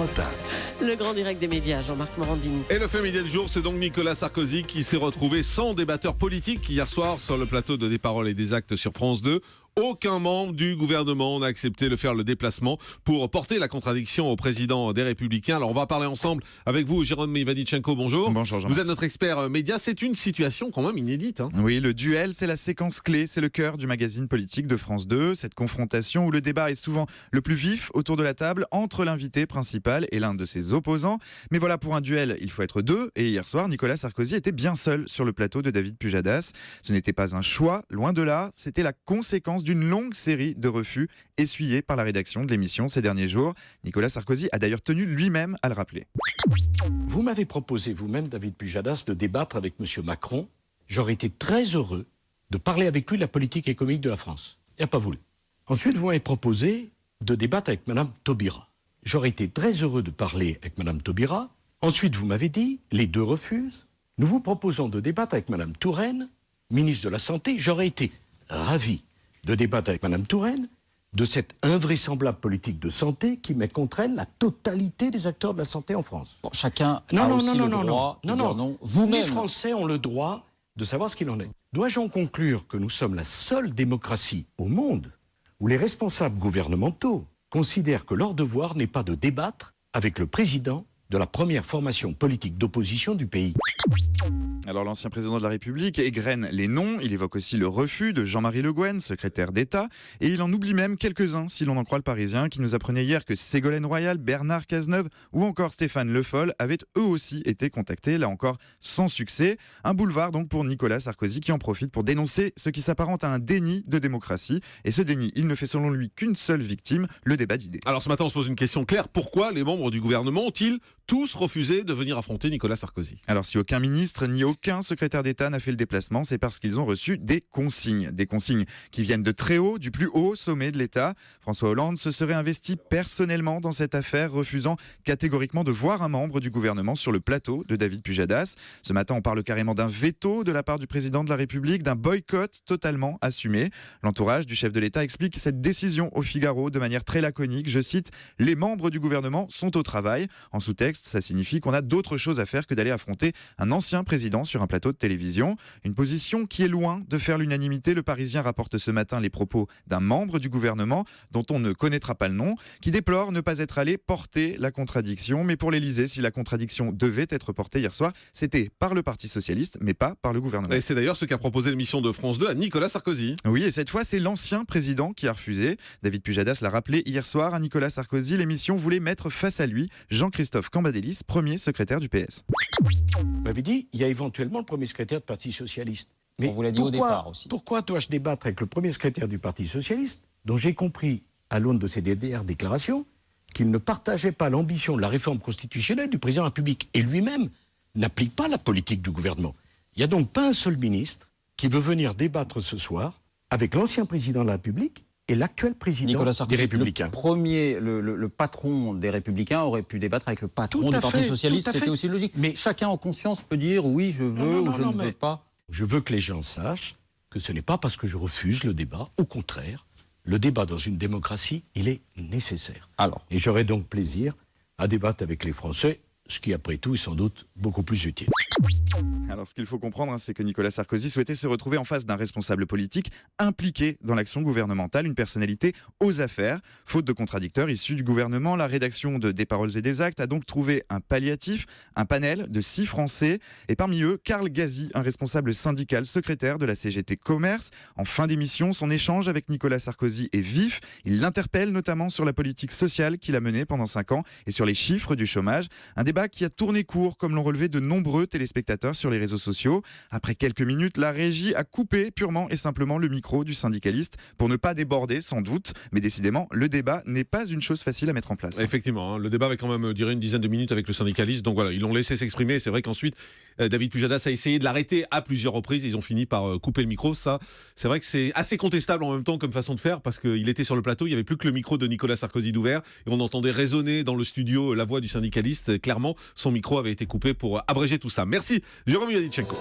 Europe 1. Le grand direct des médias, Jean-Marc Morandini. Et le fait média du jour, c'est donc Nicolas Sarkozy qui s'est retrouvé sans débatteur politique hier soir sur le plateau de Des Paroles et des Actes sur France 2. Aucun membre du gouvernement n'a accepté de faire le déplacement pour porter la contradiction au président des Républicains. Alors on va parler ensemble avec vous, Jérôme Ivanytchenko, bonjour. Bonjour Jean-Marc. Vous êtes notre expert média, c'est une situation quand même inédite. Oui, le duel, c'est la séquence clé, c'est le cœur du magazine politique de France 2. Cette confrontation où le débat est souvent le plus vif autour de la table entre l'invité principal et l'un de ses opposants. Mais voilà, pour un duel, il faut être deux. Et hier soir, Nicolas Sarkozy était bien seul sur le plateau de David Pujadas. Ce n'était pas un choix, loin de là, c'était la conséquence d'une longue série de refus essuyés par la rédaction de l'émission ces derniers jours. Nicolas Sarkozy a d'ailleurs tenu lui-même à le rappeler. Vous m'avez proposé vous-même, David Pujadas, de débattre avec M. Macron. J'aurais été très heureux de parler avec lui de la politique économique de la France. Il n'a pas voulu. Ensuite, vous m'avez proposé de débattre avec Mme Taubira. J'aurais été très heureux de parler avec Mme Taubira. Ensuite, vous m'avez dit, les deux refusent. Nous vous proposons de débattre avec Mme Touraine, ministre de la Santé. J'aurais été ravi de débattre avec Mme Touraine de cette invraisemblable politique de santé qui met contre elle la totalité des acteurs de la santé en France. Bon, chacun a aussi le droit de dire non. Les Vous-même. Français ont le droit de savoir ce qu'il en est. Dois-je en conclure que nous sommes la seule démocratie au monde où les responsables gouvernementaux considèrent que leur devoir n'est pas de débattre avec le président de la première formation politique d'opposition du pays. Alors l'ancien président de la République égrène les noms, il évoque aussi le refus de Jean-Marie Le Guen, secrétaire d'État, et il en oublie même quelques-uns si l'on en croit le Parisien, qui nous apprenait hier que Ségolène Royal, Bernard Cazeneuve ou encore Stéphane Le Foll avaient eux aussi été contactés, là encore sans succès. Un boulevard donc pour Nicolas Sarkozy qui en profite pour dénoncer ce qui s'apparente à un déni de démocratie. Et ce déni, il ne fait selon lui qu'une seule victime, le débat d'idées. Alors ce matin, on se pose une question claire. Pourquoi les membres du gouvernement ont-ils tous refusé de venir affronter Nicolas Sarkozy? Alors si aucun ministre ni aucun secrétaire d'État n'a fait le déplacement, c'est parce qu'ils ont reçu des consignes qui viennent de très haut, du plus haut sommet de l'État. François Hollande se serait investi personnellement dans cette affaire, refusant catégoriquement de voir un membre du gouvernement sur le plateau de David Pujadas. Ce matin, on parle carrément d'un veto de la part du président de la République, d'un boycott totalement assumé. L'entourage du chef de l'État explique cette décision au Figaro de manière très laconique. Je cite, « Les membres du gouvernement sont au travail ». En sous-texte, ça signifie qu'on a d'autres choses à faire que d'aller affronter un ancien président sur un plateau de télévision. Une position qui est loin de faire l'unanimité. Le Parisien rapporte ce matin les propos d'un membre du gouvernement, dont on ne connaîtra pas le nom, qui déplore ne pas être allé porter la contradiction. Mais pour l'Élysée, si la contradiction devait être portée hier soir, c'était par le Parti Socialiste, mais pas par le gouvernement. Et c'est d'ailleurs ce qu'a proposé l'émission de France 2 à Nicolas Sarkozy. Oui, et cette fois, c'est l'ancien président qui a refusé. David Pujadas l'a rappelé hier soir à Nicolas Sarkozy. L'émission voulait mettre face à lui Jean-Christophe Cambadélis, premier secrétaire du PS. Vous m'avez dit, il y a éventuellement le premier secrétaire du Parti Socialiste. Mais On vous l'a dit au départ aussi. Pourquoi dois-je débattre avec le premier secrétaire du Parti Socialiste, dont j'ai compris, à l'aune de ses dernières déclarations, qu'il ne partageait pas l'ambition de la réforme constitutionnelle du président de la République et lui-même n'applique pas la politique du gouvernement. Il n'y a donc pas un seul ministre qui veut venir débattre ce soir avec l'ancien président de la République et l'actuel président Nicolas des Sarkozy, Républicains. le patron des Républicains aurait pu débattre avec le patron Tout du à Parti fait, Socialiste, tout à c'était fait. aussi logique. Mais- Chacun en conscience peut dire oui, je veux ou je ne veux pas. Je veux que les gens sachent que ce n'est pas parce que je refuse le débat, au contraire, le débat dans une démocratie, il est nécessaire. Alors, Et j'aurai donc plaisir à débattre avec les Français, ce qui après tout est sans doute beaucoup plus utile. Alors ce qu'il faut comprendre, c'est que Nicolas Sarkozy souhaitait se retrouver en face d'un responsable politique impliqué dans l'action gouvernementale, une personnalité aux affaires. Faute de contradicteurs issus du gouvernement, la rédaction de Des Paroles et des Actes a donc trouvé un palliatif, un panel de 6 Français, et parmi eux, Karl Gazi, un responsable syndical secrétaire de la CGT Commerce. En fin d'émission, son échange avec Nicolas Sarkozy est vif. Il l'interpelle notamment sur la politique sociale qu'il a menée pendant 5 ans et sur les chiffres du chômage. Un débat qui a tourné court, comme l'ont relevé de nombreux téléspectateurs sur les réseaux sociaux. Après quelques minutes, la régie a coupé purement et simplement le micro du syndicaliste pour ne pas déborder, sans doute. Mais décidément, le débat n'est pas une chose facile à mettre en place. Effectivement, le débat avait quand même duré une dizaine de minutes avec le syndicaliste. Donc voilà, ils l'ont laissé s'exprimer. C'est vrai qu'ensuite, David Pujadas a essayé de l'arrêter à plusieurs reprises. Ils ont fini par couper le micro. Ça, c'est vrai que c'est assez contestable en même temps comme façon de faire parce qu'il était sur le plateau. Il n'y avait plus que le micro de Nicolas Sarkozy d'ouvert et on entendait résonner dans le studio la voix du syndicaliste. Clairement, son micro avait été coupé pour abréger tout ça. Merci, Jérôme Ivanytchenko.